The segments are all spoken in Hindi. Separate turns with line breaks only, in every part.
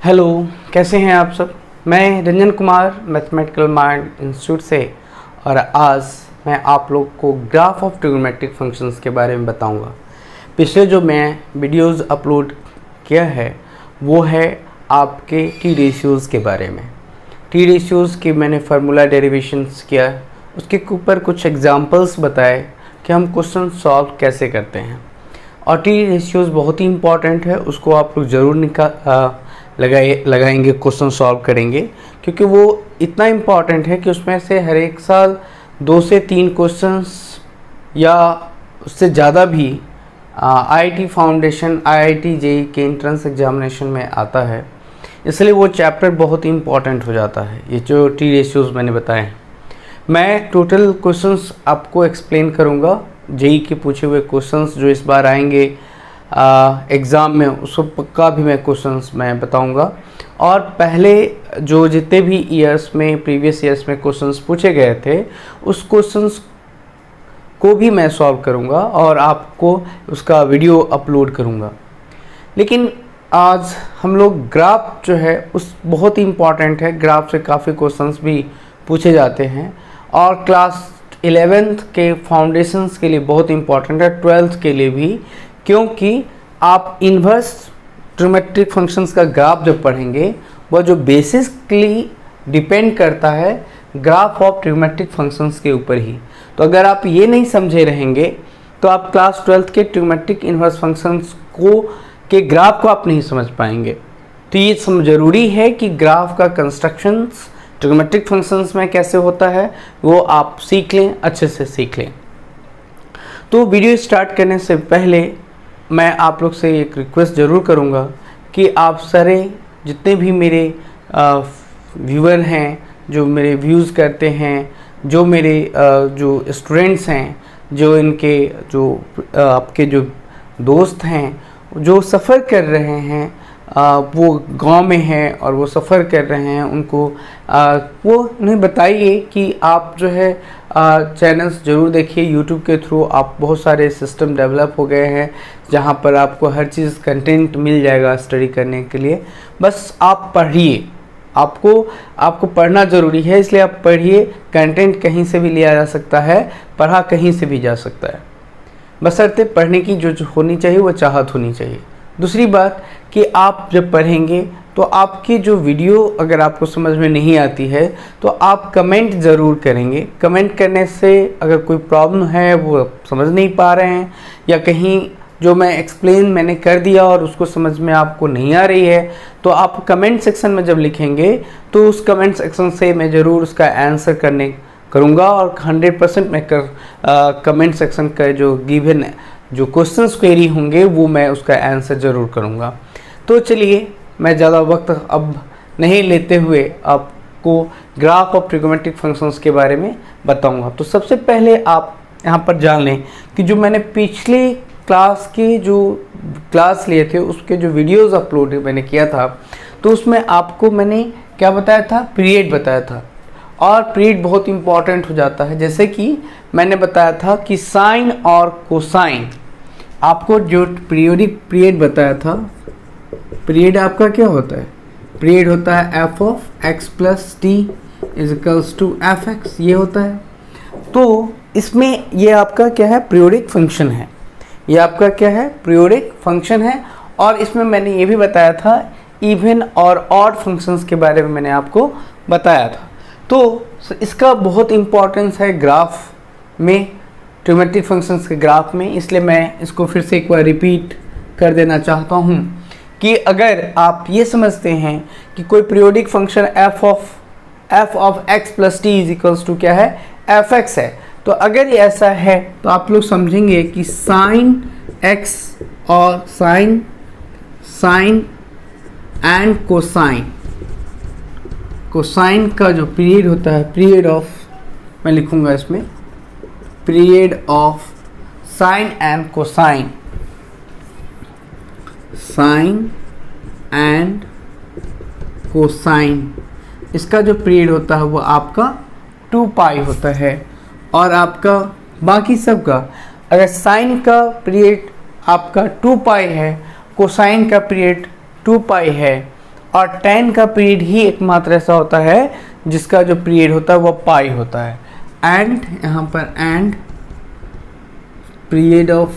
हेलो, कैसे हैं आप सब। मैं Ranjan Kumar mathematical mind institute से, और आज मैं आप लोग को ग्राफ ऑफ ट्रिग्नोमेट्रिक फंक्शंस के बारे में बताऊंगा। पिछले जो मैं वीडियोस अपलोड किया है वो है आपके टी रेशियोज़ के बारे में। टी रेशियोज़ की मैंने फार्मूला डेरिवेशंस किया, उसके ऊपर कुछ एग्जांपल्स बताए कि हम क्वेश्चन सॉल्व कैसे करते हैं। और टी रेशियोज़ बहुत ही इंपॉर्टेंट है, उसको आप लोग ज़रूर लगाएंगे, क्वेश्चन सॉल्व करेंगे, क्योंकि वो इतना इम्पॉर्टेंट है कि उसमें से हर एक साल 2 से 3 क्वेश्चंस या उससे ज़्यादा भी आईआईटी फाउंडेशन, आईआईटी जेईई के एंट्रेंस एग्जामिनेशन में आता है। इसलिए वो चैप्टर बहुत ही इम्पॉर्टेंट हो जाता है। ये जो टी रेशियोज़ मैंने बताए हैं, मैं टोटल क्वेश्चंस आपको एक्सप्लेन करूँगा। जेईई के पूछे हुए क्वेश्चंस जो इस बार आएंगे एग्ज़ाम में, उसको पक्का भी मैं क्वेश्चंस मैं बताऊंगा। और पहले जो जितने भी ईयर्स में, प्रीवियस ईयर्स में क्वेश्चंस पूछे गए थे, उस क्वेश्चंस को भी मैं सॉल्व करूंगा और आपको उसका वीडियो अपलोड करूंगा। लेकिन आज हम लोग ग्राफ जो है उस बहुत ही इम्पॉर्टेंट है। ग्राफ से काफ़ी क्वेश्चंस भी पूछे जाते हैं और क्लास 11th के फाउंडेशंस के लिए बहुत इम्पॉर्टेंट है, 12th के लिए भी, क्योंकि आप इन्वर्स ट्रिग्नोमेट्रिक फंक्शंस का ग्राफ जब पढ़ेंगे, वह जो बेसिकली डिपेंड करता है ग्राफ ऑफ ट्रिग्नोमेट्रिक फंक्शंस के ऊपर ही। तो अगर आप ये नहीं समझे रहेंगे तो आप क्लास 12th के ट्रिग्नोमेट्रिक इन्वर्स फंक्शंस के ग्राफ को आप नहीं समझ पाएंगे। तो ये ज़रूरी है कि ग्राफ का कंस्ट्रक्शंस ट्रिग्नोमेट्रिक फंक्शंस में कैसे होता है वो आप सीख लें, अच्छे से सीख लें। तो वीडियो स्टार्ट करने से पहले मैं आप लोग से एक रिक्वेस्ट ज़रूर करूँगा कि आप सारे जितने भी मेरे व्यूअर हैं, जो मेरे व्यूज़ करते हैं, जो मेरे जो स्टूडेंट्स हैं, जो इनके जो आपके जो दोस्त हैं जो सफ़र कर रहे हैं, वो गांव में हैं और वो सफ़र कर रहे हैं, उनको वो उन्हें बताइए कि आप जो है चैनल्स ज़रूर देखिए। यूट्यूब के थ्रू आप बहुत सारे सिस्टम डेवलप हो गए हैं जहां पर आपको हर चीज़ कंटेंट मिल जाएगा स्टडी करने के लिए। बस आप पढ़िए, आपको पढ़ना ज़रूरी है, इसलिए आप पढ़िए। कंटेंट कहीं से भी लिया जा सकता है, पढ़ा कहीं से भी जा सकता है, बशर्ते पढ़ने की जो होनी चाहिए वो चाहत होनी चाहिए। दूसरी बात कि आप जब पढ़ेंगे तो आपकी जो वीडियो अगर आपको समझ में नहीं आती है तो आप कमेंट ज़रूर करेंगे। कमेंट करने से अगर कोई प्रॉब्लम है, वो समझ नहीं पा रहे हैं, या कहीं जो मैं एक्सप्लेन मैंने कर दिया और उसको समझ में आपको नहीं आ रही है, तो आप कमेंट सेक्शन में जब लिखेंगे तो उस कमेंट सेक्शन से मैं ज़रूर उसका आंसर करूँगा और 100% मैं कमेंट सेक्शन का जो गिवन जो क्वेश्चंस क्वेरी होंगे वो मैं उसका आंसर ज़रूर करूँगा। तो चलिए, मैं ज़्यादा वक्त अब नहीं लेते हुए आपको ग्राफ ऑफ ट्रिग्नोमेट्रिक फंक्शंस के बारे में बताऊँगा। तो सबसे पहले आप यहाँ पर जान लें कि जो मैंने पिछले क्लास के जो क्लास लिए थे, उसके जो वीडियोज़ अपलोड मैंने किया था, तो उसमें आपको मैंने क्या बताया था, पीरियड बताया था। और पीरियड बहुत इंपॉर्टेंट हो जाता है। जैसे कि मैंने बताया था कि साइन और कोसाइन, आपको जो पीरियड बताया था, पीरियड आपका क्या होता है, पीरियड होता है f of x plus t is equals to f x, ये होता है। तो इसमें ये आपका क्या है, पीरियोडिक फंक्शन है। ये आपका क्या है, पीरियोडिक फंक्शन है। और इसमें मैंने ये भी बताया था इवन और ऑड फंक्शंस के बारे में मैंने आपको बताया था। तो इसका बहुत इम्पोर्टेंस है ग्राफ में, ट्रिग्नोमेट्रिक फंक्शंस के ग्राफ में। इसलिए मैं इसको फिर से एक बार रिपीट कर देना चाहता हूँ कि अगर आप ये समझते हैं कि कोई periodic function f of x plus t is equals to क्या है, एफ एक्स है, तो अगर ये ऐसा है तो आप लोग समझेंगे कि साइन एक्स और साइन एंड कोसाइन का जो पीरियड होता है, पीरियड ऑफ, मैं लिखूंगा इसमें, period of sine and cosine, sine and cosine, इसका जो पीरियड होता है वो आपका 2 पाई होता है। और आपका बाकी सब का, अगर साइन का पीरियड आपका 2 पाई है, कोसाइन का पीरियड 2 पाई है, और tan का पीरियड ही एकमात्र ऐसा होता है जिसका जो पीरियड होता है वो पाई होता है। एंड यहाँ पर end period of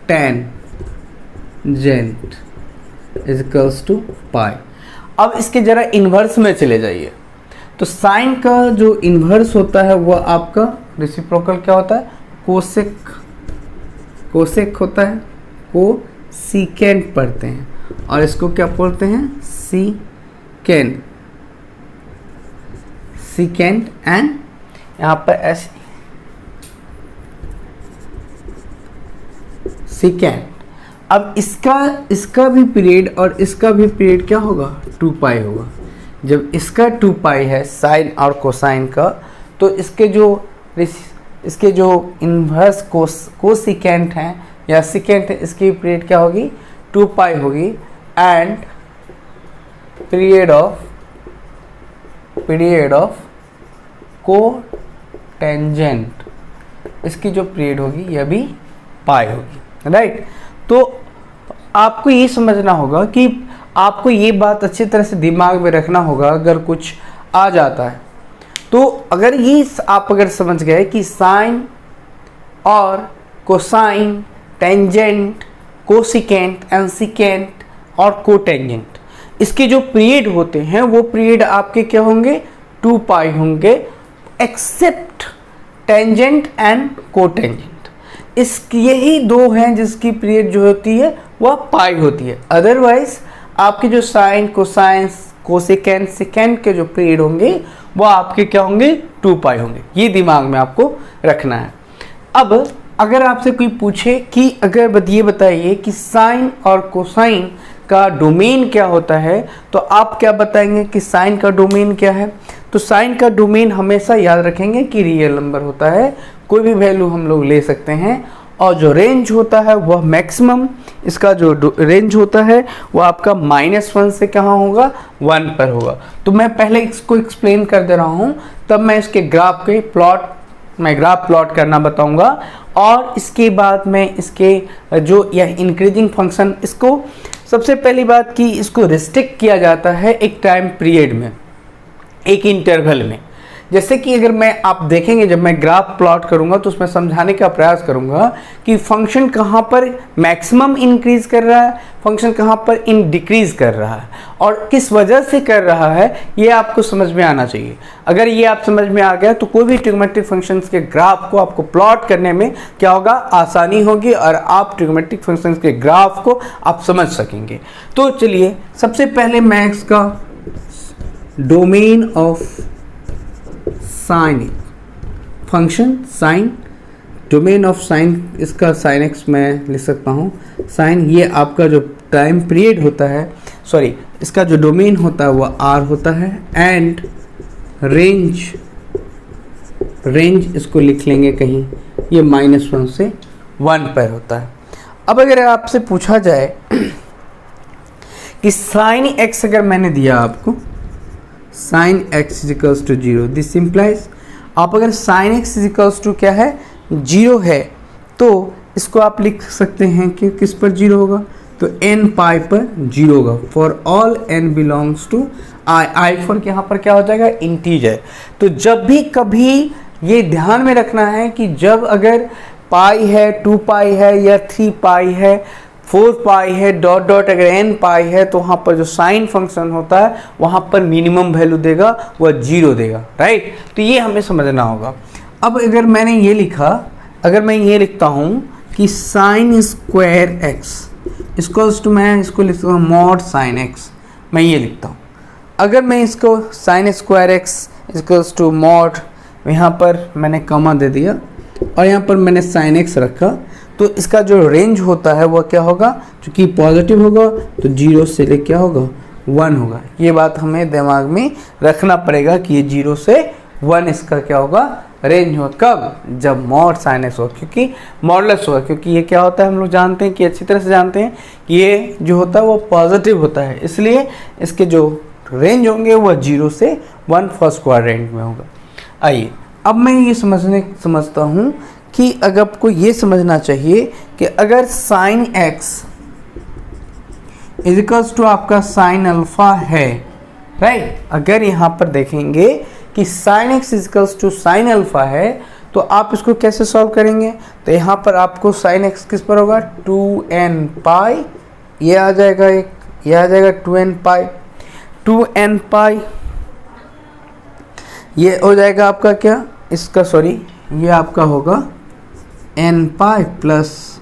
tangent is equals to pi. अब इसके जरा इन्वर्स में चले जाइए, तो साइन का जो इन्वर्स होता है वह आपका रेसिप्रोकल क्या होता है, कोसेक होता है, कोसिकेंट पढ़ते हैं, और इसको क्या बोलते हैं, सीकेंट एंड यहाँ पर ऐसे सीकेंट। अब इसका भी पीरियड और इसका भी पीरियड क्या होगा, 2 पाई होगा। जब इसका 2 पाई है साइन और कोसाइन का, तो इसके जो इन्वर्स कोसिकेंट हैं या सिकेंट है, इसकी पीरियड क्या होगी, 2 पाई होगी। एंड पीरियड ऑफ कोटेंजेंट, इसकी जो पीरियड होगी यह भी पाई होगी, राइट। तो आपको ये समझना होगा कि आपको ये बात अच्छी तरह से दिमाग में रखना होगा अगर कुछ आ जाता है तो। अगर ये आप समझ गए कि साइन और cosine, tangent, cosecant and secant और कोटेंजेंट, इसके जो पीरियड होते हैं वो पीरियड आपके क्या होंगे, 2 पाई होंगे, एक्सेप्ट टेंजेंट एंड कोटेंजेंट। यही 2 हैं जिसकी पीरियड जो होती है वह पाई होती है। अदरवाइज आपके जो साइन, कोसाइन, कोसिकेंट, सिकेंट के जो पीरियड होंगे वो आपके क्या होंगे, 2 पाई होंगे। ये दिमाग में आपको रखना है। अब अगर आपसे कोई पूछे कि अगर ये बताइए कि साइन और कोसाइन का डोमेन क्या होता है, तो आप क्या बताएंगे कि साइन का डोमेन क्या है। तो साइन का डोमेन हमेशा याद रखेंगे कि रियल नंबर होता है, कोई भी वैल्यू हम लोग ले सकते हैं, और जो रेंज होता है वह मैक्सिमम, इसका जो रेंज होता है वो आपका -1 से कहाँ होगा, 1 पर होगा। तो मैं पहले इसको एक्सप्लेन कर दे रहा हूँ, तब मैं इसके ग्राफ प्लॉट करना बताऊंगा, और इसके बाद मैं इसके जो यह इंक्रीजिंग फंक्शन, इसको सबसे पहली बात कि इसको रिस्ट्रिक्ट किया जाता है एक टाइम पीरियड में, एक इंटरवल में। जैसे कि अगर आप देखेंगे जब मैं ग्राफ प्लॉट करूंगा तो उसमें समझाने का प्रयास करूंगा कि फंक्शन कहाँ पर मैक्सिमम इंक्रीज कर रहा है, फंक्शन कहाँ पर डिक्रीज कर रहा है, और किस वजह से कर रहा है, ये आपको समझ में आना चाहिए। अगर ये आप समझ में आ गया तो कोई भी ट्रिग्नोमेट्रिक फंक्शंस के ग्राफ को आपको प्लॉट करने में क्या होगा, आसानी होगी, और आप ट्रिग्नोमेट्रिक फंक्शंस के ग्राफ को आप समझ सकेंगे। तो चलिए सबसे पहले मैं इसका domain of sine function, sine domain of sine, इसका साइन एक्स मैं लिख सकता हूँ। साइन ये आपका जो टाइम पीरियड होता है, सॉरी इसका जो डोमेन होता है वह आर होता है, एंड रेंज इसको लिख लेंगे कहीं, ये -1 से 1 पर होता है। अब अगर आपसे पूछा जाए कि साइन एक्स अगर मैंने दिया आपको, sine x इजिकल्स to 0, this implies, आप अगर साइन एक्स इजिकल्स टू क्या है, 0 है, तो इसको आप लिख सकते हैं कि किस पर 0 होगा, तो n पाई पर 0 होगा, for all n belongs to I for यहाँ पर क्या हो जाएगा, इंटीजर। तो जब भी कभी ये ध्यान में रखना है कि जब अगर पाई है, 2 पाई है, या 3 पाई है, 4 पाई है, डॉट अगर n पाई है, तो वहाँ पर जो साइन फंक्शन होता है वहाँ पर मिनिमम वैल्यू देगा, वह 0 देगा, राइट। तो ये हमें समझना होगा। अब अगर मैंने ये लिखा, अगर मैं ये लिखता हूँ कि sine square x equals to, मैं इसको लिखता हूँ मॉड साइन एक्स, मैं ये लिखता हूँ। अगर मैं इसको sine square x equals to mod, यहाँ पर मैंने कॉमा दे दिया और यहाँ पर मैंने साइन एक्स रखा, तो इसका जो रेंज होता है वह क्या होगा, क्योंकि पॉजिटिव होगा तो 0 से ले क्या होगा, 1 होगा। ये बात हमें दिमाग में रखना पड़ेगा कि ये 0 से 1 इसका क्या होगा, रेंज हो। कब, जब मॉड साइन एक्स हो, क्योंकि मॉडलेस होगा, क्योंकि ये क्या होता है हम लोग जानते हैं कि अच्छी तरह से जानते हैं कि ये जो होता है वो पॉजिटिव होता है, इसलिए इसके जो रेंज होंगे वह 0 से 1 फर्स्ट क्वाड्रेंट में होगा। आइए अब मैं ये समझता हूँ कि अगर आपको ये समझना चाहिए कि अगर साइन एक्स इजिकल्स टू आपका साइन अल्फा है, राइट। अगर यहाँ पर देखेंगे कि sine x इजिकल्स to sine alpha है तो आप इसको कैसे सॉल्व करेंगे? तो यहाँ पर आपको साइन एक्स किस पर होगा? 2n पाई, ये आ जाएगा एक, ये आ जाएगा 2n पाई, 2n पाई, ये हो जाएगा आपका क्या इसका, सॉरी ये आपका होगा n pi plus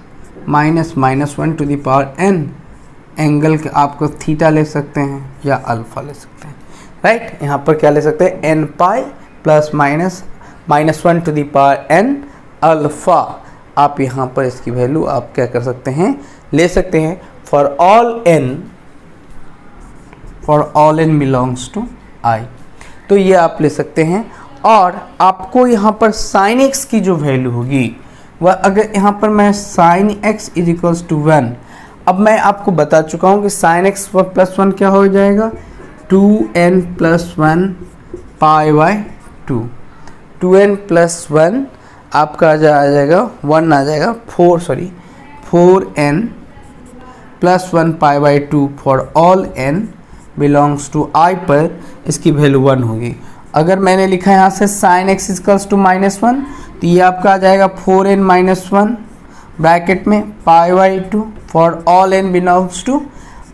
minus minus 1 to the power n, angle के आपको थीटा ले सकते हैं या अल्फा ले सकते हैं, राइट। यहाँ पर क्या ले सकते हैं? n pi plus minus minus 1 to the power n alpha. आप यहाँ पर इसकी वैल्यू आप क्या कर सकते हैं? ले सकते हैं for all n belongs to i, तो ये आप ले सकते हैं। और आपको यहाँ पर साइन x की जो वैल्यू होगी वह, अगर यहाँ पर मैं sine x is equals to 1, अब मैं आपको बता चुका हूँ कि साइन x प्लस 1 क्या हो जाएगा? 2n plus 1 pi by 2, 2n plus 1 आपका आ जाएगा 1 आ जाएगा 4n plus 1 pi by 2 for all n belongs to i पर इसकी वैल्यू 1 होगी। अगर मैंने लिखा है यहाँ से साइन एक्स इक्वल्स टू -1, तो ये आपका आ जाएगा 4n माइनस 1 ब्रैकेट में pi by 2 for all n belongs to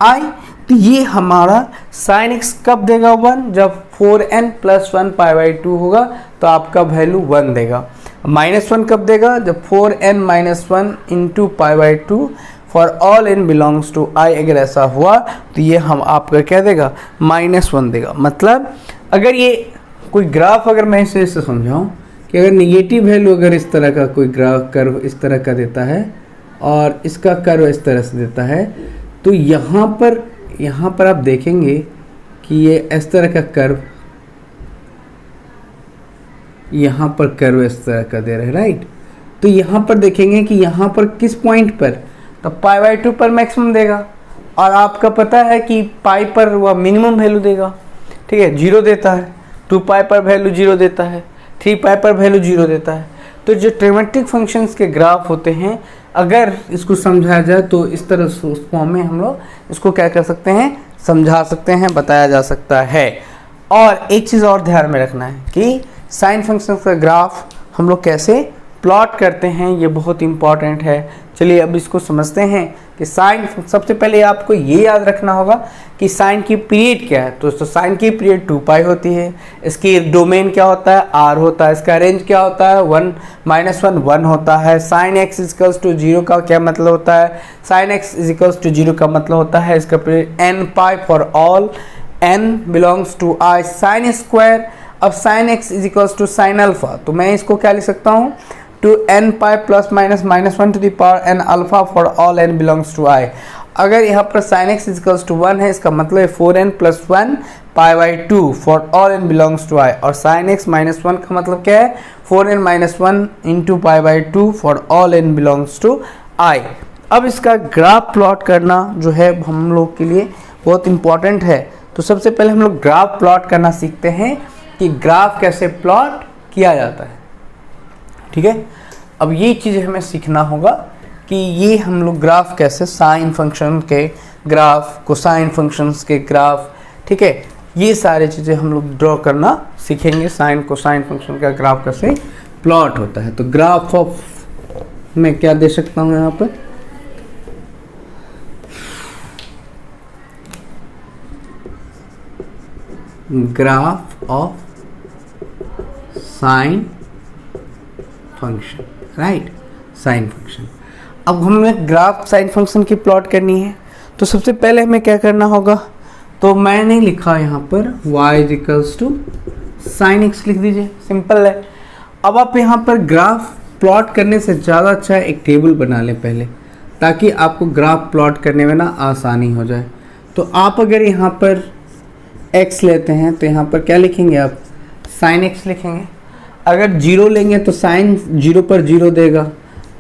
i। तो ये हमारा साइन एक्स कब देगा 1? जब 4n प्लस 1 पाई बाई 2 होगा तो आपका वैल्यू 1 देगा। -1 कब देगा? जब 4n minus 1 into pi by 2 for all n belongs to i, अगर ऐसा हुआ तो ये हम आपका क्या देगा? -1 देगा। मतलब अगर ये कोई ग्राफ, अगर मैं इसे समझाऊं कि अगर निगेटिव वैल्यू अगर इस तरह का कोई ग्राफ कर्व इस तरह का देता है और इसका कर्व इस तरह से देता है, तो यहाँ पर आप देखेंगे कि ये इस तरह का कर्व, यहाँ पर कर्व इस तरह का दे रहा है, राइट। तो यहाँ पर देखेंगे कि यहाँ पर किस पॉइंट पर, तो पाई बाई 2 पर मैक्सिमम देगा, और आपका पता है कि पाई पर वह मिनिमम वैल्यू देगा, ठीक है, 0 देता है, 2 पाई पर वैल्यू 0 देता है, 3 पाई पर वैल्यू 0 देता है। तो जो ट्रिग्नोमेट्रिक फंक्शंस के ग्राफ होते हैं, अगर इसको समझाया जाए तो इस तरह से उस फॉर्म में हम लोग इसको क्या कर सकते हैं? समझा सकते हैं, बताया जा सकता है। और एक चीज़ और ध्यान में रखना है कि साइन फंक्शन का ग्राफ हम लोग कैसे प्लॉट करते हैं, ये बहुत इंपॉर्टेंट है। चलिए अब इसको समझते हैं कि साइन, सबसे पहले आपको ये याद रखना होगा कि साइन की पीरियड क्या है। तो साइन की पीरियड 2 पाई होती है, इसकी डोमेन क्या होता है? r होता है, इसका रेंज क्या होता है? 1 -1 होता है। साइन x इक्वल्स टू 0 का क्या मतलब होता है? साइन x इक्वल्स टू 0 का मतलब होता है इसका period n pi for all n belongs to i sine square. अब sine x equals to sine alpha, तो मैं इसको क्या लिख सकता हूँ? Two n pi plus minus -1 to the power n alpha for all n belongs to i। अगर यहाँ पर sin x इक्वल्स टू 1 है, इसका मतलब है 4n plus 1 pi by 2 for all n belongs to i। और sin x माइनस 1 का मतलब क्या है? 4n minus 1 into pi by 2 for all n belongs to i। अब इसका ग्राफ प्लॉट करना जो है हम लोग के लिए बहुत इंपॉर्टेंट है। तो सबसे पहले हम लोग ग्राफ प्लॉट करना सीखते हैं कि ग्राफ कैसे प्लॉट किया जाता है, ठीक है। अब ये चीज़ हमें सीखना होगा कि ये हम लोग ग्राफ कैसे, साइन फंक्शन के ग्राफ, कोसाइन फंक्शंस के ग्राफ, ठीक है, ये सारे चीज़ें हम लोग ड्रॉ करना सीखेंगे। साइन कोसाइन फंक्शन का ग्राफ कैसे प्लॉट होता है। तो ग्राफ ऑफ, मैं क्या दे सकता हूँ यहाँ पर? Graph of sine function, right, sine function. अब हमें ग्राफ साइन फंक्शन की प्लॉट करनी है, तो सबसे पहले हमें क्या करना होगा? तो मैंने लिखा यहाँ पर y equals to sine x, लिख दीजिए, सिंपल है। अब आप यहाँ पर ग्राफ प्लॉट करने से ज़्यादा अच्छा एक टेबल बना लें पहले, ताकि आपको ग्राफ प्लॉट करने में ना आसानी हो जाए। तो आप अगर यहाँ पर x लेते हैं तो यहाँ पर क्या लिखेंगे आप? साइन x लिखेंगे। अगर 0 लेंगे तो साइन 0 पर 0 देगा।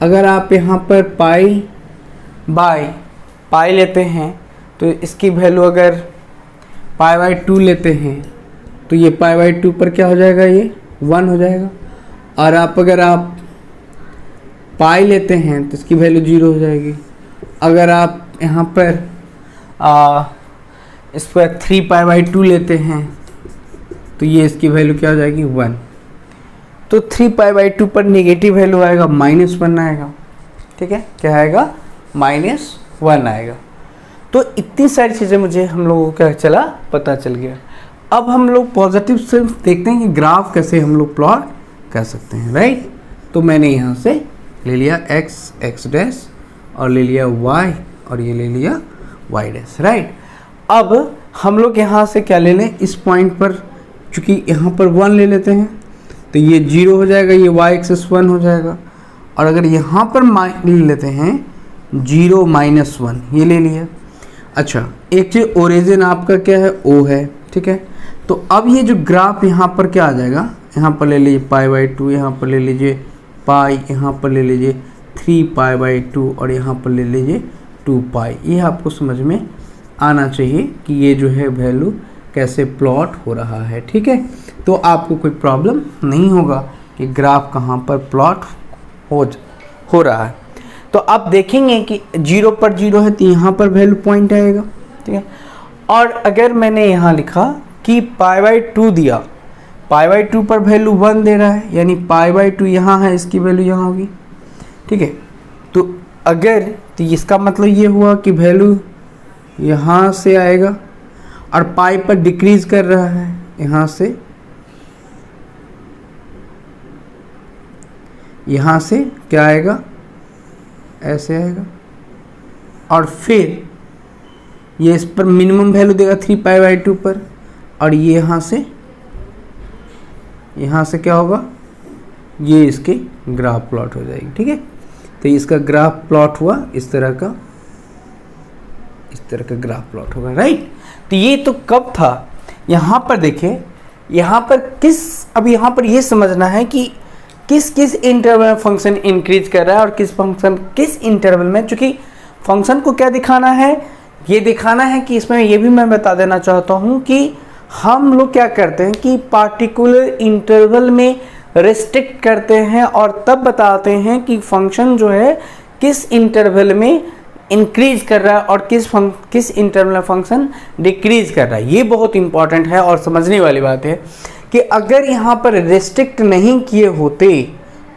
अगर आप यहाँ पर पाई बाई पाई लेते हैं तो इसकी वैल्यू, अगर पाई बाई 2 लेते हैं तो ये पाई बाई 2 पर क्या हो जाएगा? ये 1 हो जाएगा। और अगर आप पाई लेते हैं तो इसकी वैल्यू 0 हो जाएगी। अगर आप यहाँ पर इस पर 3π/2 लेते हैं तो ये इसकी वैल्यू क्या हो जाएगी 1। तो 3π/2 पर नेगेटिव वैल्यू आएगा -1 आएगा, ठीक है, क्या आएगा -1 आएगा। तो इतनी सारी चीज़ें मुझे हम लोगों को क्या चला पता चल गया। अब हम लोग पॉजिटिव से देखते हैं कि ग्राफ कैसे हम लोग प्लॉट कर सकते हैं, राइट। तो मैंने यहाँ से ले लिया x डैश और ले लिया y और ये ले लिया y डैश, राइट। अब हम लोग यहाँ से क्या ले लें, इस पॉइंट पर चूँकि यहाँ पर 1 ले लेते हैं तो ये 0 हो जाएगा, ये y एक्सिस 1 हो जाएगा। और अगर यहाँ पर ले लेते हैं 0 -1, ये ले लिया। अच्छा, एक चीज़ ओरिजिन आपका क्या है, O है, ठीक है। तो अब ये जो ग्राफ यहाँ पर क्या आ जाएगा, यहाँ पर ले लीजिए π/2, यहाँ पर ले लीजिए पाई, यहाँ पर ले लीजिए 3π/2 और यहाँ पर ले लीजिए 2π। ये आपको समझ में आना चाहिए कि ये जो है वैल्यू कैसे प्लॉट हो रहा है, ठीक है। तो आपको कोई प्रॉब्लम नहीं होगा कि ग्राफ कहाँ पर प्लॉट हो रहा है। तो आप देखेंगे कि 0 पर 0 है तो यहाँ पर वैल्यू पॉइंट आएगा, ठीक है। और अगर मैंने यहाँ लिखा कि π/2 दिया, π/2 पर वैल्यू 1 दे रहा है, यानी π/2 यहाँ है, इसकी वैल्यू यहाँ होगी, ठीक है। तो अगर तो इसका मतलब ये हुआ कि वैल्यू यहाँ से आएगा और पाई पर डिक्रीज कर रहा है, यहाँ से यहाँ से क्या आएगा, ऐसे आएगा। और फिर ये इस पर मिनिमम वैल्यू देगा 3π/2 पर, और ये यहाँ से क्या होगा, ये इसके ग्राफ प्लॉट हो जाएगी, ठीक है। तो इसका ग्राफ प्लॉट हुआ इस तरह का ग्राफ प्लॉट होगा, राइट। तो ये तो कब था, यहाँ पर देखिए, यहाँ पर अब यहाँ पर ये समझना है कि किस इंटरवल में फंक्शन इंक्रीज कर रहा है और किस इंटरवल में। चूंकि फंक्शन को क्या दिखाना है, ये दिखाना है कि इसमें ये भी मैं बता देना चाहता हूँ कि हम लोग क्या करते हैं कि पार्टिकुलर इंटरवल में रेस्ट्रिक्ट करते हैं और तब बताते हैं कि फंक्शन जो है किस इंटरवल में इंक्रीज कर रहा है और किस इंटरवल में फंक्शन डिक्रीज कर रहा है। ये बहुत इंपॉर्टेंट है और समझने वाली बात है कि अगर यहाँ पर रेस्ट्रिक्ट नहीं किए होते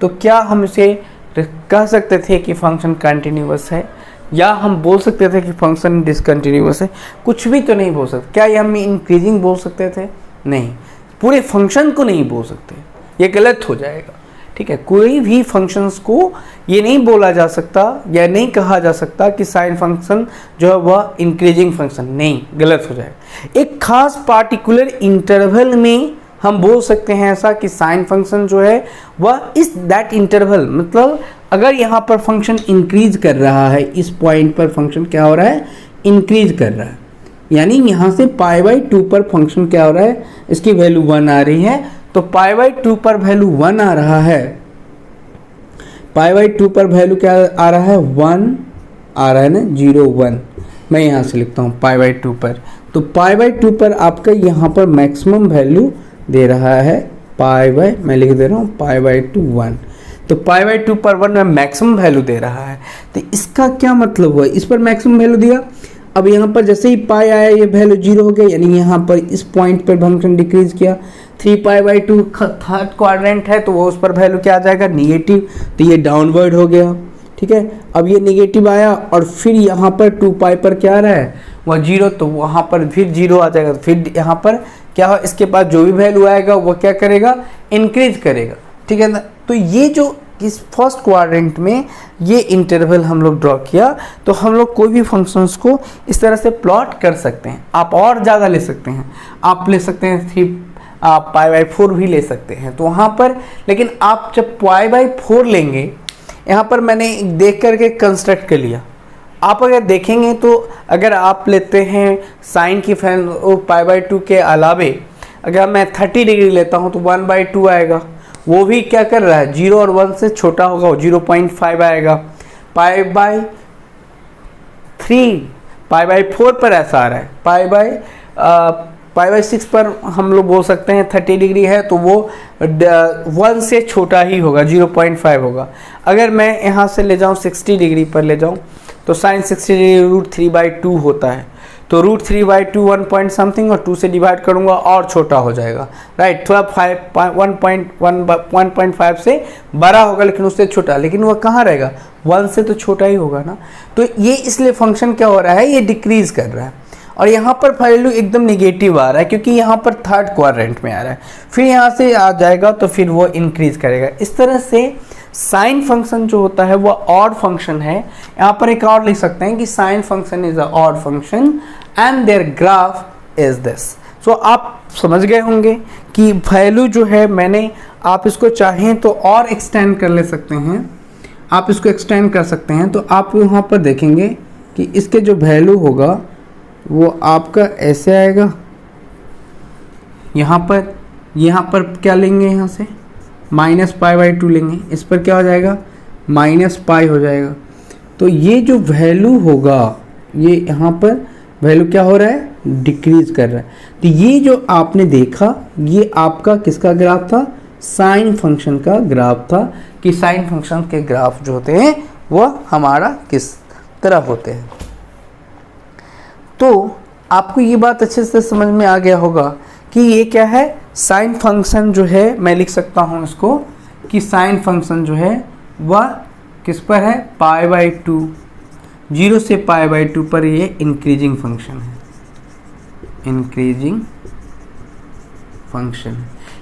तो क्या हम इसे कह सकते थे कि फंक्शन कंटिन्यूअस है, या हम बोल सकते थे कि फंक्शन डिसकंटिन्यूअस है। कुछ भी तो नहीं बोल सकते। क्या ये हम इंक्रीजिंग बोल सकते थे? नहीं, पूरे फंक्शन को नहीं बोल सकते, ये गलत हो जाएगा, ठीक है। कोई भी फंक्शंस को ये नहीं बोला जा सकता या नहीं कहा जा सकता कि साइन फंक्शन जो है वह इंक्रीजिंग फंक्शन, नहीं, गलत हो जाएगा। एक खास पार्टिकुलर इंटरवल में हम बोल सकते हैं ऐसा कि साइन फंक्शन जो है वह इस दैट इंटरवल, मतलब अगर यहाँ पर फंक्शन इंक्रीज कर रहा है, इस पॉइंट पर फंक्शन क्या हो रहा है, इंक्रीज कर रहा है, यानी यहाँ से π/2 पर फंक्शन क्या हो रहा है, इसकी वैल्यू 1 आ रही है। तो π/2 पर वैल्यू 1 आ रहा है, π/2 पर वैल्यू क्या आ रहा है, 1 आ रहा है ना, 0 1। मैं यहाँ से लिखता हूँ π/2 पर, तो π/2 पर आपका यहाँ पर मैक्सिमम वैल्यू दे रहा है मैं लिख दे रहा हूँ π/2 1। तो π/2 पर 1 में मैक्सिमम वैल्यू दे रहा है, तो इसका क्या मतलब हुआ, इस पर मैक्सिमम वैल्यू दिया। अब यहाँ पर जैसे ही पाई आया ये वैल्यू 0 हो गया, यानी यहाँ पर इस पॉइंट पर फंक्शन डिक्रीज किया। 3π/2 थर्ड क्वाड्रेंट है तो वो उस पर वैल्यू क्या आ जाएगा, नेगेटिव, तो ये डाउनवर्ड हो गया, ठीक है। अब ये नेगेटिव आया और फिर यहाँ पर 2π पर क्या आ रहा है, वह 0, तो वहाँ पर फिर 0 आ जाएगा। तो फिर यहाँ पर क्या हो, इसके पास जो भी वैल्यू आएगा वो क्या करेगा, इंक्रीज करेगा, ठीक है ना। तो ये जो इस फर्स्ट क्वाड्रेंट में ये इंटरवल हम लोग ड्रॉ किया, तो हम लोग कोई भी फंक्शंस को इस तरह से प्लॉट कर सकते हैं। आप और ज़्यादा ले सकते हैं, आप ले सकते हैं 3π/4 भी ले सकते हैं। तो वहाँ पर लेकिन आप जब π/4 लेंगे, यहाँ पर मैंने देख करके कंस्ट्रक्ट कर लिया। आप अगर देखेंगे तो अगर आप लेते हैं साइन की π/2 के अलावे अगर मैं 30 डिग्री लेता हूँ तो 1/2 आएगा, वो भी क्या कर रहा है, 0 और 1 से छोटा होगा, 0.5 आएगा। π/4 पर ऐसा आ रहा है, π/6 पर हम लोग बोल सकते हैं 30 डिग्री है तो वो 1 से छोटा ही होगा, 0.5 होगा। अगर मैं यहाँ से ले जाऊँ 60 डिग्री पर ले जाऊँ तो साइन 60 डिग्री √3/2 होता है। तो √3/2 1 पॉइंट समथिंग और 2 से डिवाइड करूँगा और छोटा हो जाएगा, राइट। थोड़ा 1.5 से बड़ा होगा लेकिन उससे छोटा, लेकिन वह कहाँ रहेगा, 1 से तो छोटा ही होगा ना। तो ये इसलिए फंक्शन क्या हो रहा है, ये डिक्रीज कर रहा है। और यहाँ पर वैल्यू एकदम निगेटिव आ रहा है क्योंकि यहाँ पर थर्ड क्वाड्रेंट में आ रहा है, फिर यहाँ से आ जाएगा तो फिर वो इंक्रीज करेगा। इस तरह से साइन फंक्शन जो होता है वो ऑड फंक्शन है। यहाँ पर एक और लिख सकते हैं कि sine function is a odd function and their graph is this. So आप समझ गए होंगे कि वैल्यू जो है मैंने, आप इसको चाहें तो और एक्सटेंड कर ले सकते हैं, आप इसको एक्सटेंड कर सकते हैं। तो आप यहाँ पर देखेंगे कि इसके जो वैल्यू होगा वो आपका ऐसे आएगा। यहाँ पर क्या लेंगे, यहाँ से -π/2 लेंगे, इस पर क्या हो जाएगा, -π हो जाएगा। तो ये जो वैल्यू होगा, ये यहाँ पर वैल्यू क्या हो रहा है, डिक्रीज कर रहा है। तो ये जो आपने देखा ये आपका किसका ग्राफ था, साइन फंक्शन का ग्राफ था, कि साइन फंक्शन के ग्राफ जो होते हैं वह हमारा किस तरह होते हैं। तो आपको ये बात अच्छे से समझ में आ गया होगा कि ये क्या है, साइन फंक्शन जो है, मैं लिख सकता हूँ इसको कि साइन फंक्शन जो है वह किस पर है, π/2, 0 से π/2 पर ये इंक्रीजिंग फंक्शन है, इंक्रीजिंग फंक्शन।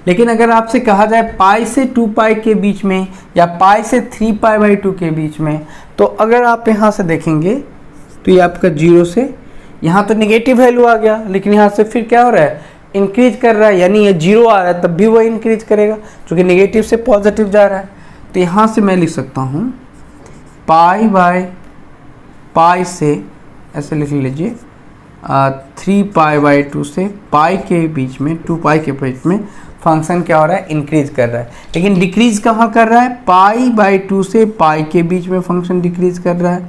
लेकिन अगर आपसे कहा जाए पाई से 2π के बीच में या पाई से 3π/2 के बीच में, तो अगर आप यहाँ से देखेंगे तो ये आपका 0 से, यहाँ तो निगेटिव वैल्यू आ गया लेकिन यहाँ से फिर क्या हो रहा है, इंक्रीज कर रहा है, यानी ये 0 आ रहा है तब भी वो इंक्रीज करेगा क्योंकि निगेटिव से पॉजिटिव जा रहा है। तो यहाँ से मैं लिख सकता हूँ π/π से, ऐसे लिख लीजिए 3π/2 से पाई के बीच में, 2π के बीच में फंक्शन क्या हो रहा है, इंक्रीज कर रहा है। लेकिन डिक्रीज कहाँ कर रहा है, π/2 से पाई के बीच में फंक्शन डिक्रीज कर रहा है,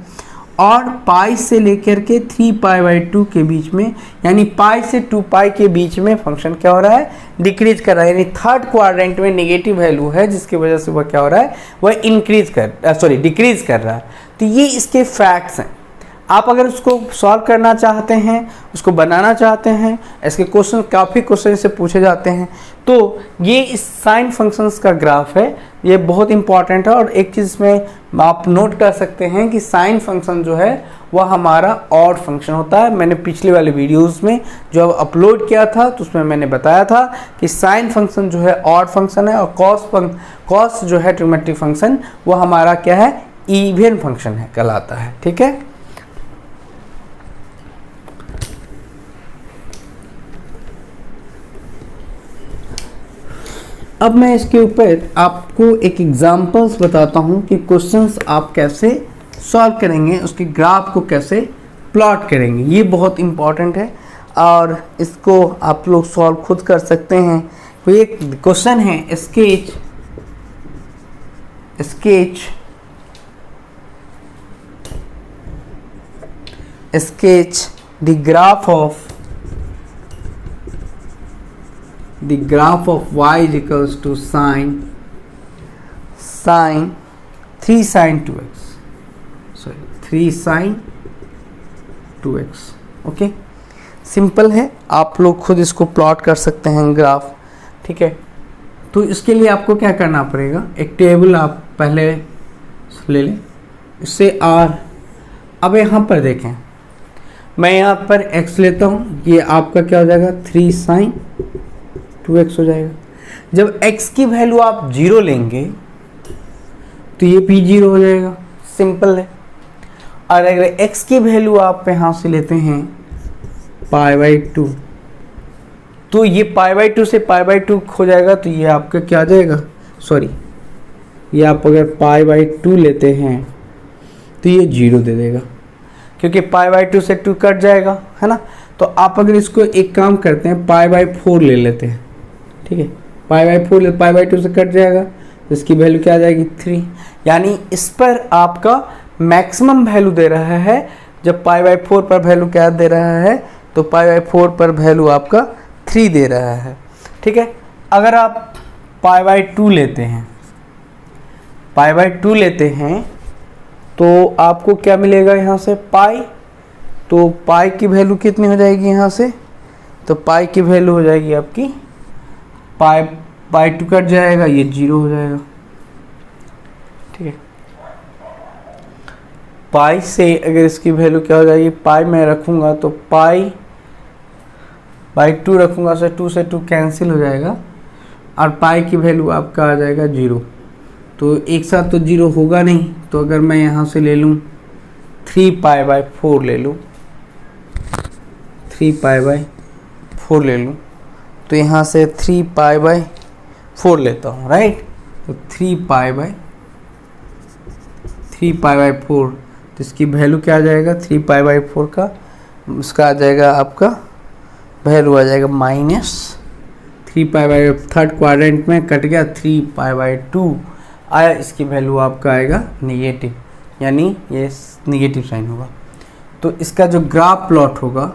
और पाई से लेकर के 3π/2 के बीच में, यानी पाई से 2π के बीच में फंक्शन क्या हो रहा है, डिक्रीज कर रहा है। यानी थर्ड क्वाड्रेंट में नेगेटिव वैल्यू है जिसकी वजह से वह क्या हो रहा है, वह डिक्रीज कर रहा है। तो ये इसके फैक्ट्स हैं। आप अगर उसको सॉल्व करना चाहते हैं, उसको बनाना चाहते हैं, इसके क्वेश्चन, काफ़ी क्वेश्चन से पूछे जाते हैं, तो ये इस साइन फंक्शंस का ग्राफ है, ये बहुत इंपॉर्टेंट है। और एक चीज़ में आप नोट कर सकते हैं कि साइन फंक्शन जो है वह हमारा ऑड फंक्शन होता है। मैंने पिछले वाले वीडियोस में जो अपलोड किया था तो उसमें मैंने बताया था कि साइन फंक्शन जो है ऑड फंक्शन है, और कॉस जो है ट्रिग्नोमेट्रिक फंक्शन वो हमारा क्या है, इवन फंक्शन है, कहलाता है। ठीक है, अब मैं इसके ऊपर आपको एक एग्जांपल्स बताता हूँ कि क्वेश्चंस आप कैसे सॉल्व करेंगे, उसके ग्राफ को कैसे प्लॉट करेंगे। ये बहुत इम्पॉर्टेंट है और इसको आप लोग सॉल्व खुद कर सकते हैं। तो एक क्वेश्चन है, sketch the graph of y is equals to sine 3 sin 2x। Okay, simple है, आप लोग खुद इसको प्लॉट कर सकते हैं ग्राफ। ठीक है, तो इसके लिए आपको क्या करना पड़ेगा, एक टेबल आप पहले ले लें, इससे r। अब यहाँ पर देखें, मैं यहाँ पर x लेता हूँ, ये आपका क्या हो जाएगा, 3 sin 2x हो जाएगा। जब x की वैल्यू आप 0 लेंगे तो ये भी 0 हो जाएगा, सिंपल है। और अगर x की वैल्यू आप यहाँ से लेते हैं π/2, तो ये π/2 से π/2 हो जाएगा, तो ये आपका क्या आ जाएगा, ये आप अगर π/2 लेते हैं तो ये 0 दे देगा क्योंकि π/2 से 2 कट जाएगा, है ना। तो आप अगर इसको एक काम करते हैं, π/4 ले लेते हैं, ठीक है, π/2 से कट जाएगा तो इसकी वैल्यू क्या आ जाएगी, 3। यानी इस पर आपका मैक्सिमम वैल्यू दे रहा है। जब π/4 पर वैल्यू क्या दे रहा है, तो π/4 पर वैल्यू आपका 3 दे रहा है। ठीक है, अगर आप π/2 लेते हैं तो आपको क्या मिलेगा यहाँ से पाई, तो पाई की वैल्यू कितनी हो जाएगी यहाँ से, तो पाई की वैल्यू हो जाएगी आपकी पाई टू कट जाएगा, ये 0 हो जाएगा। ठीक है, पाई से अगर इसकी वैल्यू क्या हो जाएगी, पाई मैं रखूँगा तो पाई बाई 2 रखूँगा, तो 2 से 2 कैंसिल हो जाएगा और पाई की वैल्यू आपका आ जाएगा 0। तो एक साथ तो 0 होगा नहीं, तो अगर मैं यहाँ से ले लूँ 3π/4 ले लूँ, 3π/4 ले लूँ, तो यहाँ से 3π/4 लेता हूँ, राइट। तो 3π/4, तो इसकी वैल्यू क्या आ जाएगा, 3π/4 का उसका आ जाएगा, आपका वैल्यू आ जाएगा -3π/, थर्ड क्वाड्रेंट में कट गया, 3π/2 आया, इसकी वैल्यू आपका आएगा नेगेटिव, यानी ये नेगेटिव साइन होगा। तो इसका जो ग्राफ प्लॉट होगा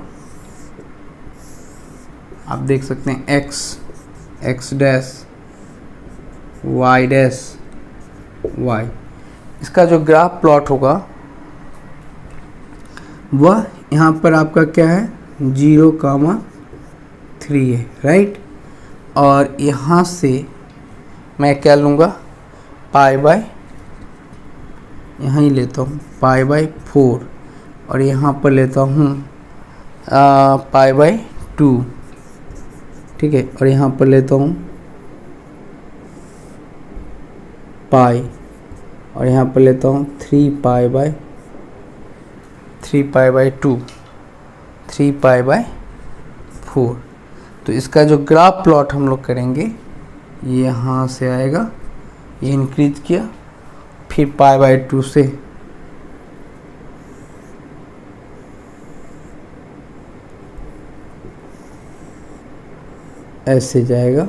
आप देख सकते हैं, x dash y dash y, इसका जो ग्राफ प्लॉट होगा वह यहाँ पर आपका क्या है, 0,3 है, राइट। और यहाँ से मैं क्या लूँगा, यहाँ ही लेता हूँ π/4, और यहाँ पर लेता हूँ π/2, ठीक है, और यहाँ पर लेता हूँ पाई, और यहाँ पर लेता हूँ 3π/4। तो इसका जो ग्राफ प्लॉट हम लोग करेंगे, ये यहाँ से आएगा, ये इंक्रीज किया, फिर π/2 से ऐसे जाएगा,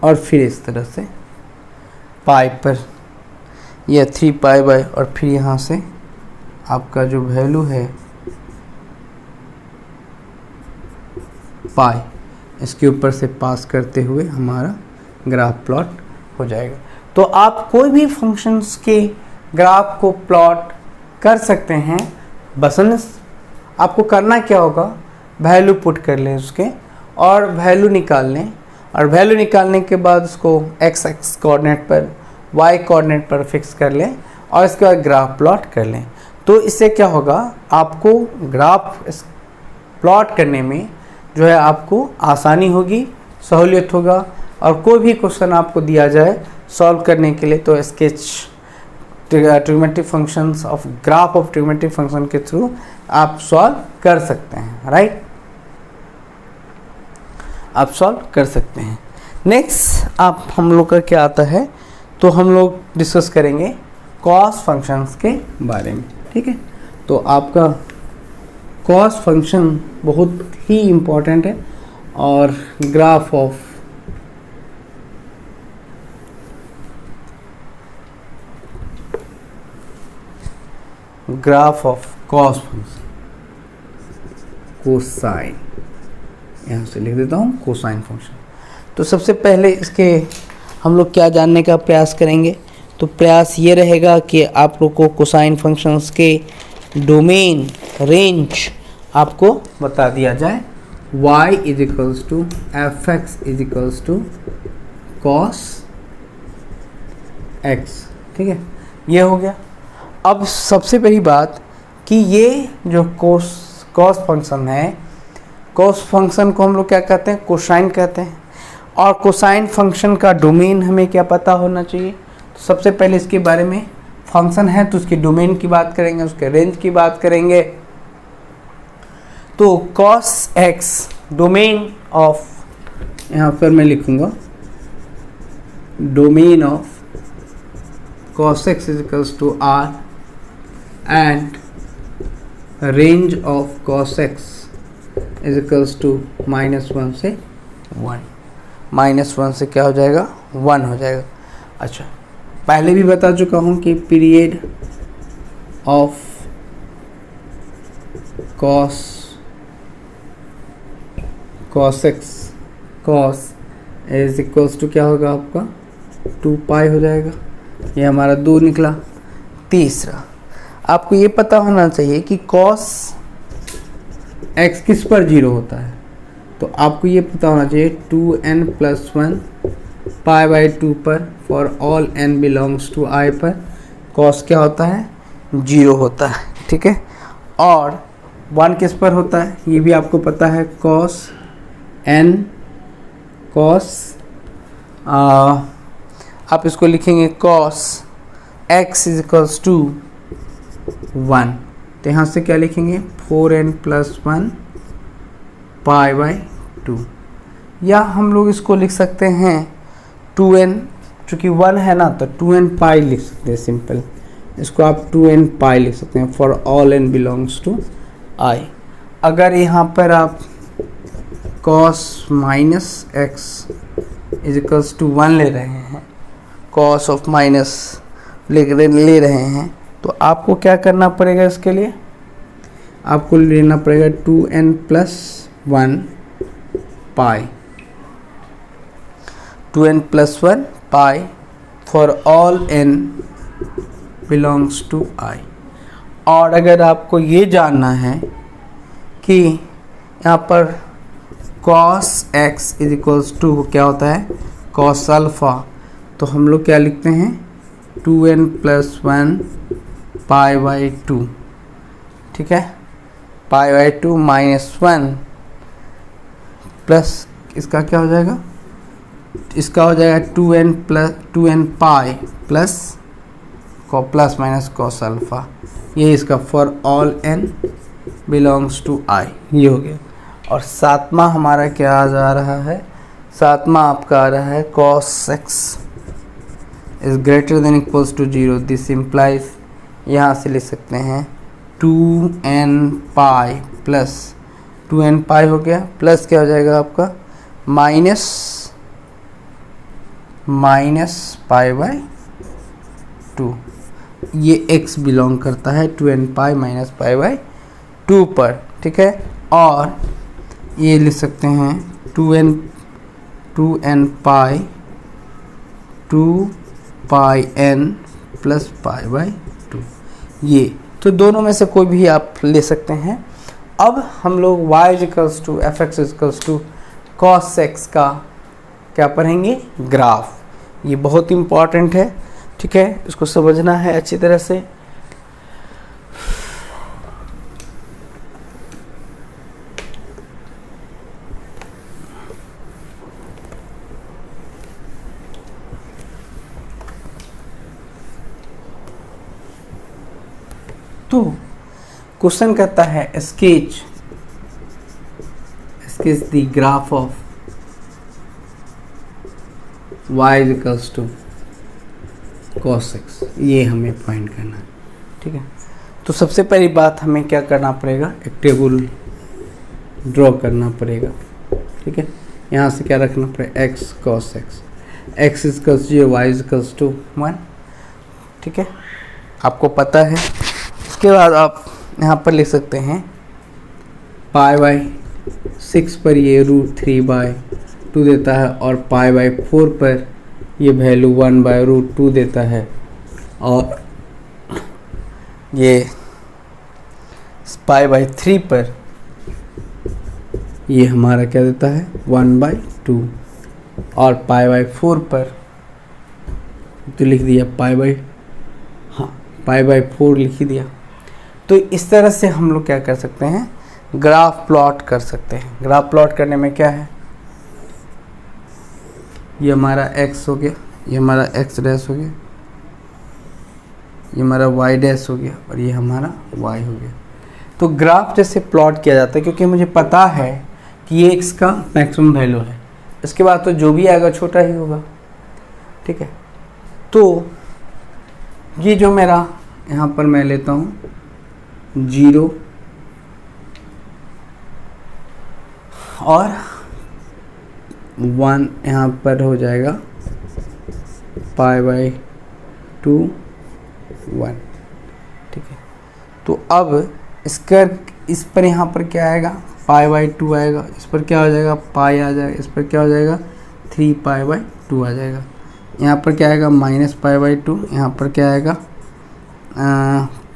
और फिर इस तरह से पाई पर यह 3π/, और फिर यहाँ से आपका जो वैल्यू है पाई, इसके ऊपर से पास करते हुए हमारा ग्राफ प्लॉट हो जाएगा। तो आप कोई भी फंक्शंस के ग्राफ को प्लॉट कर सकते हैं, बसन आपको करना क्या होगा, वैल्यू पुट कर लें उसके और वैल्यू निकाल लें, और वैल्यू निकालने के बाद उसको x कोऑर्डिनेट पर y कोऑर्डिनेट पर फिक्स कर लें और इसके बाद ग्राफ प्लॉट कर लें। तो इससे क्या होगा, आपको ग्राफ प्लॉट करने में जो है आपको आसानी होगी, सहूलियत होगा, और कोई भी क्वेश्चन आपको दिया जाए सॉल्व करने के लिए तो sketch trigonometric functions of graph of trigonometric function के थ्रू आप सॉल्व कर सकते हैं, राइट, आप सॉल्व कर सकते हैं। नेक्स्ट आप हम लोग का क्या आता है, तो हम लोग डिस्कस करेंगे कॉस फंक्शंस के बारे में, ठीक है। तो आपका कॉस फंक्शन बहुत ही इम्पोर्टेंट है, और graph of cos function, cosine, यहाँ से लिख देता हूँ कोसाइन फंक्शन। तो सबसे पहले इसके हम लोग क्या जानने का प्रयास करेंगे, तो प्रयास ये रहेगा कि आप लोग को कोसाइन फंक्शंस के डोमेन रेंज आपको बता दिया जाए, y equals to f x इजिकल्स to cos x, ठीक है, ये हो गया। अब सबसे पहली बात कि ये जो कॉस फंक्शन है, कॉस फंक्शन को हम लोग क्या कहते हैं, कोसाइन कहते हैं, और कोसाइन फंक्शन का डोमेन हमें क्या पता होना चाहिए। तो सबसे पहले इसके बारे में, फंक्शन है तो उसके डोमेन की बात करेंगे, उसके रेंज की बात करेंगे। तो कॉस एक्स डोमेन ऑफ, यहाँ पर मैं लिखूँगा domain of cos x is equals to r and range of cos x is equals to -1 से 1, -1 से क्या हो जाएगा, 1 हो जाएगा। अच्छा, पहले भी बता चुका हूँ कि period of cos x cos is equals to क्या होगा आपका 2 पाई हो जाएगा, ये हमारा 2 निकला। तीसरा, आपको ये पता होना चाहिए कि cos x किस पर 0 होता है, तो आपको ये पता होना चाहिए 2n+1 π/2 पर for all n belongs to i पर cos क्या होता है 0 होता है, ठीक है। और 1 किस पर होता है ये भी आपको पता है, cos आप इसको लिखेंगे cos x इक्वल्स टू 1, तो यहाँ से क्या लिखेंगे 4n+1 π/2, या हम लोग इसको लिख सकते हैं 2n, चूँकि 1 है ना तो 2n पाई लिख सकते हैं, सिंपल इसको आप 2n पाई लिख सकते हैं for all n belongs to i। अगर यहाँ पर आप cos -x इक्वल्स टू 1 ले रहे हैं, cos ऑफ माइनस ले रहे हैं, तो आपको क्या करना पड़ेगा, इसके लिए आपको लेना पड़ेगा 2n+1 pi, 2n+1 pi for all n belongs to i। और अगर आपको ये जानना है कि यहाँ पर cos x इक्वल्स टू क्या होता है cos अल्फ़ा, तो हम लोग क्या लिखते हैं 2n+1 π/2, ठीक है, π/2 -1 प्लस इसका क्या हो जाएगा, इसका हो जाएगा 2n pi plus plus minus cos alpha, ये इसका for all n belongs to i, ये हो गया। और सातवां हमारा क्या आ जा रहा है, सातवां आपका आ रहा है cos x is greater than equals to 0, this implies, यहाँ से लिख सकते हैं 2n पाई प्लस 2n पाई हो गया, प्लस क्या हो जाएगा आपका माइनस π/2, ये x बिलोंग करता है 2n पाई माइनस π/2 पर, ठीक है। और ये लिख सकते हैं 2n पाई 2 पाई n प्लस π/2, ये तो दोनों में से कोई भी आप ले सकते हैं। अब हम लोग y equals to fx equals to cos x का क्या पढ़ेंगे, ग्राफ। ये बहुत इम्पॉर्टेंट है, ठीक है, इसको समझना है अच्छी तरह से। तो क्वेश्चन कहता है sketch the graph of y equals to cos x, ये हमें फाइंड करना है, ठीक है। तो सबसे पहली बात हमें क्या करना पड़ेगा, एक टेबल ड्रॉ करना पड़ेगा, ठीक है। यहाँ से क्या रखना पड़ेगा x cos x equals 0 y equals to 1, ठीक है, आपको पता है। उसके बाद आप यहाँ पर लिख सकते हैं π/6 पर ये √3/2 देता है, और π/4 पर ये वैल्यू 1/√2 देता है, और ये π/3 पर ये हमारा क्या देता है 1/2, और π/4 पर तो लिख दिया π/4 लिख ही दिया। तो इस तरह से हम लोग क्या कर सकते हैं, ग्राफ प्लॉट कर सकते हैं। ग्राफ प्लॉट करने में क्या है, ये हमारा x हो गया, ये हमारा x डैश हो गया, ये हमारा y डैश हो गया, और ये हमारा y हो गया। तो ग्राफ जैसे प्लॉट किया जाता है, क्योंकि मुझे पता है कि ये x का मैक्सिमम वैल्यू है, इसके बाद तो जो भी आएगा छोटा ही होगा, ठीक है। तो ये जो मेरा यहाँ पर मैं लेता हूँ 0 और 1, यहाँ पर हो जाएगा π/2 1, ठीक है। तो अब इसका इस पर यहाँ पर क्या आएगा π/2 आएगा, इस पर क्या हो जाएगा पाई आ जाएगा, इस पर क्या हो जाएगा 3π/2 आ जाएगा, यहाँ पर क्या आएगा -π/2, यहाँ पर क्या आएगा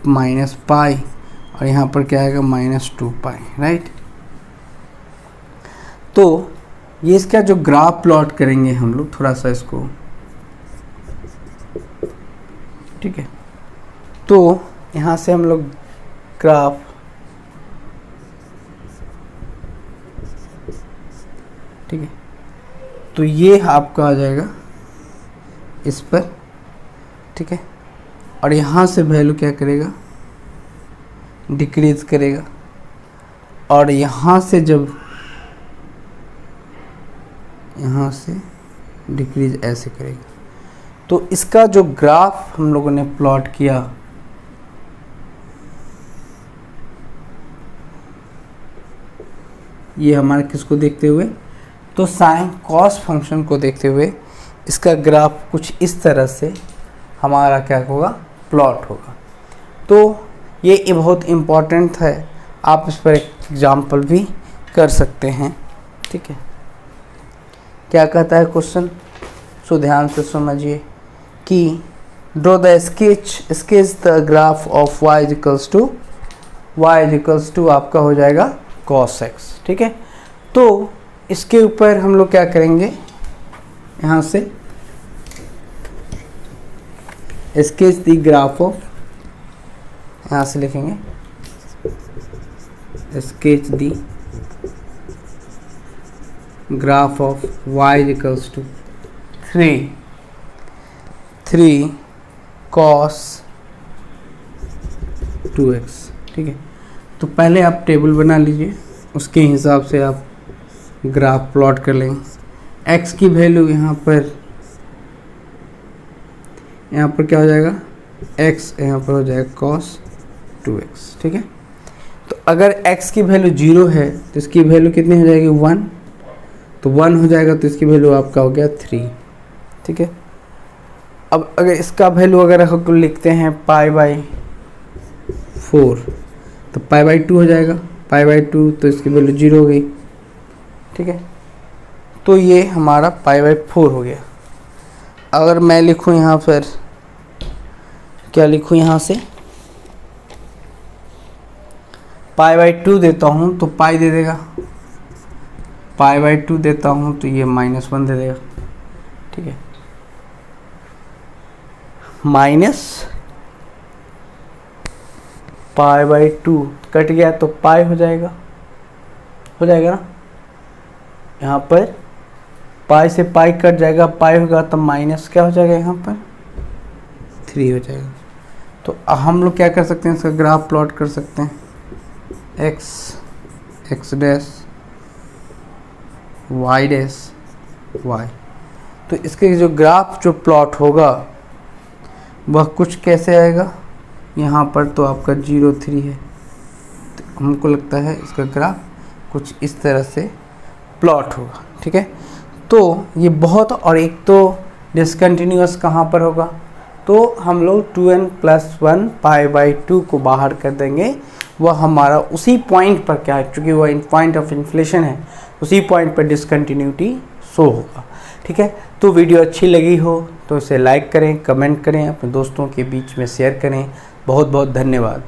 माइनस पाई और यहाँ पर क्या आएगा माइनस 2 पाई, राइट। तो ये इसका जो ग्राफ प्लॉट करेंगे हम लोग, थोड़ा सा इसको, ठीक है। तो यहाँ से हम लोग ग्राफ ठीक है, तो ये आपका आ जाएगा इस पर, ठीक है। और यहाँ से वैल्यू क्या करेगा, डिक्रीज करेगा, और यहाँ से जब यहाँ से डिक्रीज ऐसे करेगा। तो इसका जो ग्राफ हम लोगों ने प्लॉट किया, ये हमारे किसको देखते हुए, तो साइन कॉस फंक्शन को देखते हुए इसका ग्राफ कुछ इस तरह से हमारा क्या होगा, प्लॉट होगा। तो ये बहुत इम्पॉर्टेंट है, आप इस पर एक एग्जाम्पल भी कर सकते हैं, ठीक है। क्या कहता है क्वेश्चन, सो ध्यान से समझिए कि draw the sketch the graph of y equals to आपका हो जाएगा cos x, ठीक है। तो इसके ऊपर हम लोग क्या करेंगे, यहाँ से स्केच द ग्राफ ऑफ, यहाँ से लिखेंगे sketch the graph of y equals to 3 cos 2x, ठीक है। तो पहले आप टेबल बना लीजिए, उसके हिसाब से आप ग्राफ प्लॉट कर लेंगे। x की वैल्यू यहाँ पर क्या हो जाएगा, x यहाँ पर हो जाएगा cos 2x, ठीक है। तो अगर x की वैल्यू 0 है तो इसकी वैल्यू कितनी हो जाएगी, 1। तो 1 हो जाएगा तो इसकी वैल्यू आपका हो गया 3, ठीक है। अब अगर इसका वैल्यू अगर हम लिखते हैं π/4 तो π/2 हो जाएगा, π/2 तो इसकी वैल्यू 0 हो गई, ठीक है। तो ये हमारा π/4 हो गया। अगर मैं लिखूँ यहाँ पर, क्या लिखूँ, यहाँ से π/2 देता हूँ तो पाई दे देगा, π/2 देता हूँ तो ये -1 दे देगा, ठीक है। माइनस π/2 कट गया तो पाई हो जाएगा ना, यहाँ पर पाई से पाई कट जाएगा, पाई होगा तो माइनस क्या हो जाएगा, यहाँ पर 3 हो जाएगा। तो हम लोग क्या कर सकते हैं, इसका ग्राफ प्लॉट कर सकते हैं, x dash y dash y। तो इसके जो ग्राफ जो प्लॉट होगा वह कुछ कैसे आएगा, यहाँ पर तो आपका 0 3 है, तो हमको लगता है इसका ग्राफ कुछ इस तरह से प्लॉट होगा, ठीक है। तो ये बहुत, और एक तो डिसकंटिन्यूअस कहाँ पर होगा, तो हम लोग 2n+1 π/2 को बाहर कर देंगे, वह हमारा उसी पॉइंट पर क्या है, चूँकि वह पॉइंट ऑफ इन्फ्लेशन है, उसी पॉइंट पर डिसकंटिन्यूटी शो होगा, ठीक है। तो वीडियो अच्छी लगी हो तो इसे लाइक करें, कमेंट करें, अपने दोस्तों के बीच में शेयर करें। बहुत बहुत धन्यवाद।